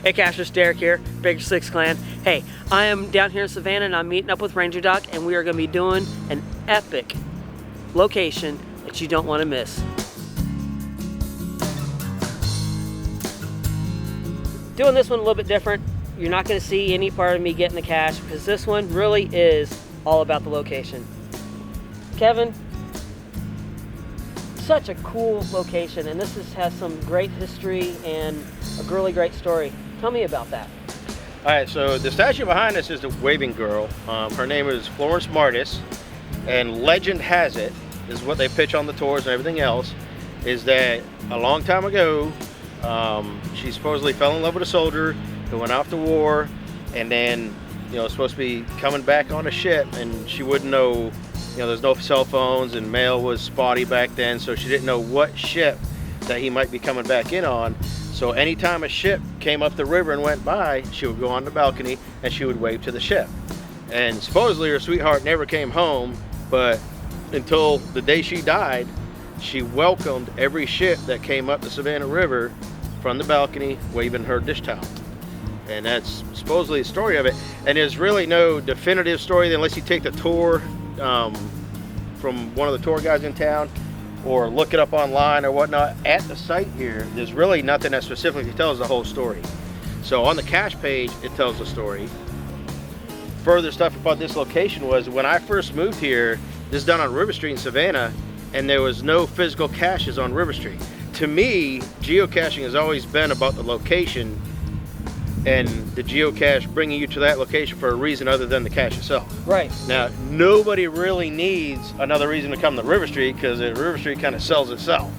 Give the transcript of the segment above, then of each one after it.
Hey Cachers, Derek here, Baker 6 Clan. Hey, I am down here in Savannah and I'm meeting up with Ranger Doc and we are going to be doing an epic location that you don't want to miss. Doing this one a little bit different. You're not going to see any part of me getting the cache because this one really is all about the location. Kevin, such a cool location, and this has some great history and a really great story. Tell me about that. All right, so the statue behind us is the Waving Girl. Her name is Florence Martis, and legend has it, is what they pitch on the tours and everything else, is that a long time ago, she supposedly fell in love with a soldier who went off to war, and then, supposed to be coming back on a ship, and she wouldn't know, there's no cell phones and mail was spotty back then, so she didn't know what ship that he might be coming back in on. So anytime a ship came up the river and went by, she would go on the balcony and she would wave to the ship. And supposedly her sweetheart never came home, but until the day she died, she welcomed every ship that came up the Savannah River from the balcony, waving her dish towel. And that's supposedly the story of it. And there's really no definitive story unless you take the tour from one of the tour guys in town, or look it up online or whatnot. At the site here, there's really nothing that specifically tells the whole story. So on the cache page, it tells the story. Further stuff about this location was when I first moved here, this is done on River Street in Savannah, and there was no physical caches on River Street. To me, geocaching has always been about the location and the geocache bringing you to that location for a reason other than the cache itself. Right. Now, nobody really needs another reason to come to River Street because River Street kind of sells itself.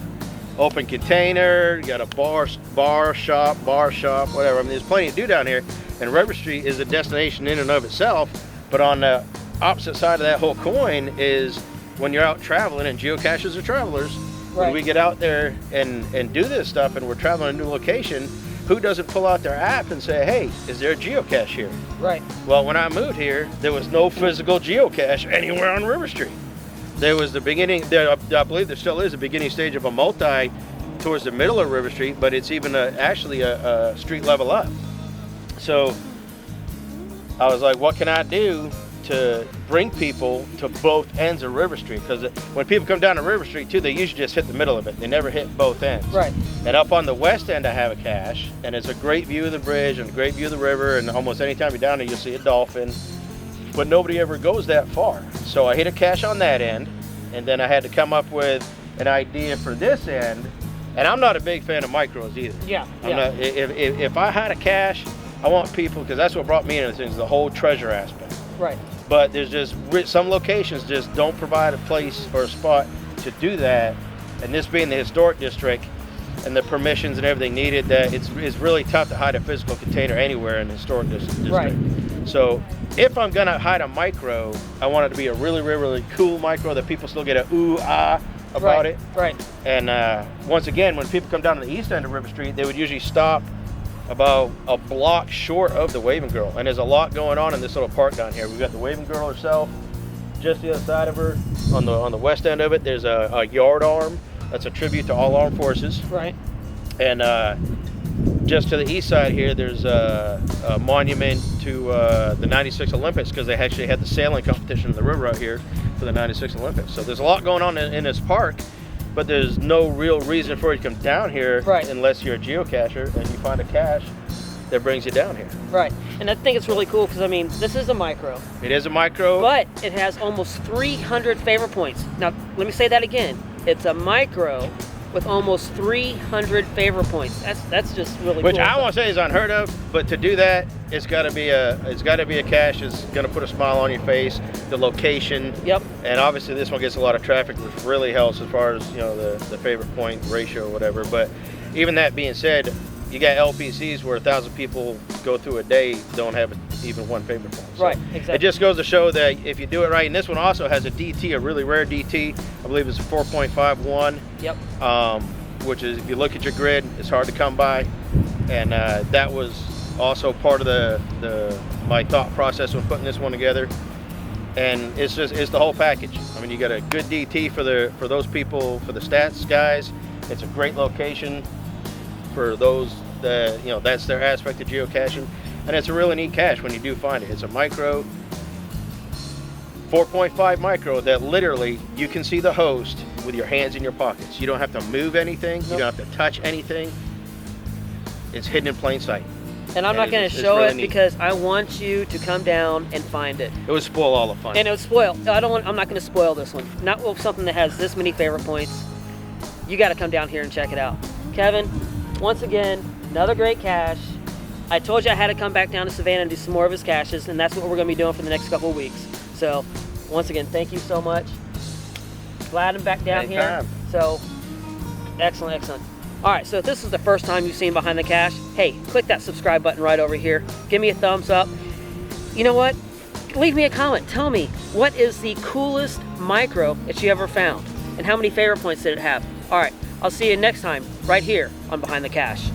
Open container, you got a bar shop, whatever. I mean, there's plenty to do down here, and River Street is a destination in and of itself. But on the opposite side of that whole coin is when you're out traveling, and geocaches are travelers. Right. When we get out there and do this stuff, and we're traveling a new location, who doesn't pull out their app and say, hey, is there a geocache here? Right. Well, when I moved here, there was no physical geocache anywhere on River Street. There was the beginning, I believe there still is a beginning stage of a multi towards the middle of River Street, but it's even actually a street level up. So I was like, what can I do to bring people to both ends of River Street? Because when people come down to River Street too, they usually just hit the middle of it. They never hit both ends. Right. And up on the west end, I have a cache, and it's a great view of the bridge and a great view of the river, and almost anytime you're down there, you'll see a dolphin, but nobody ever goes that far. So I hit a cache on that end, and then I had to come up with an idea for this end, and I'm not a big fan of micros either. Yeah. If I had a cache, I want people, because that's what brought me into things, the whole treasure aspect. Right. But there's just some locations just don't provide a place or a spot to do that, and this being the historic district and the permissions and everything needed, that it's really tough to hide a physical container anywhere in the historic district. Right. So if I'm gonna hide a micro, I want it to be a really, really, really cool micro that people still get a ooh ah about it. Right. And once again, when people come down to the east end of River Street, they would usually stop about a block short of the Waving Girl, and there's a lot going on in this little park down here. We've got the Waving Girl herself, just the other side of her, on the west end of it, there's a yard arm that's a tribute to all armed forces. Right. And just to the east side here, there's a monument to the '96 Olympics, because they actually had the sailing competition in the river out here for the '96 Olympics. So there's a lot going on in this park, but there's no real reason for you to come down here unless you're a geocacher and you find a cache that brings you down here. Right. And I think it's really cool because, I mean, this is a micro. It is a micro. But it has almost 300 favorite points. Now, let me say that again. It's a micro with almost 300 favorite points. That's just really cool. Which I won't say is unheard of, but to do that, it's got to be a cache that's going to put a smile on your face. The location. Yep. And obviously this one gets a lot of traffic, which really helps as far as the favorite point ratio or whatever. But even that being said, you got LPCs where 1,000 people go through a day don't have even one favorite point. So right. Exactly. It just goes to show that if you do it right, and this one also has a DT, a really rare DT. I believe it's a 4.51. Yep. Which is, if you look at your grid, it's hard to come by, and that was also part of my thought process when putting this one together. And it's the whole package. I mean, you got a good DT for those people, for the stats guys. It's a great location for those that's their aspect of geocaching, and it's a really neat cache when you do find it. It's a micro, 4.5 micro that literally you can see the host with your hands in your pockets. You don't have to move anything. Nope. You don't have to touch anything. It's hidden in plain sight. And I'm not going to show it because I want you to come down and find it. It would spoil all the fun. And it would spoil. I'm not going to spoil this one. Not with something that has this many favorite points. You got to come down here and check it out. Kevin, once again, another great cache. I told you I had to come back down to Savannah and do some more of his caches, and that's what we're going to be doing for the next couple of weeks. So, once again, thank you so much. Glad I'm back down here. So, excellent, excellent. All right, so if this is the first time you've seen Behind the Cache, hey, click that subscribe button right over here. Give me a thumbs up. You know what? Leave me a comment. Tell me, what is the coolest micro that you ever found? And how many favorite points did it have? All right, I'll see you next time right here on Behind the Cache.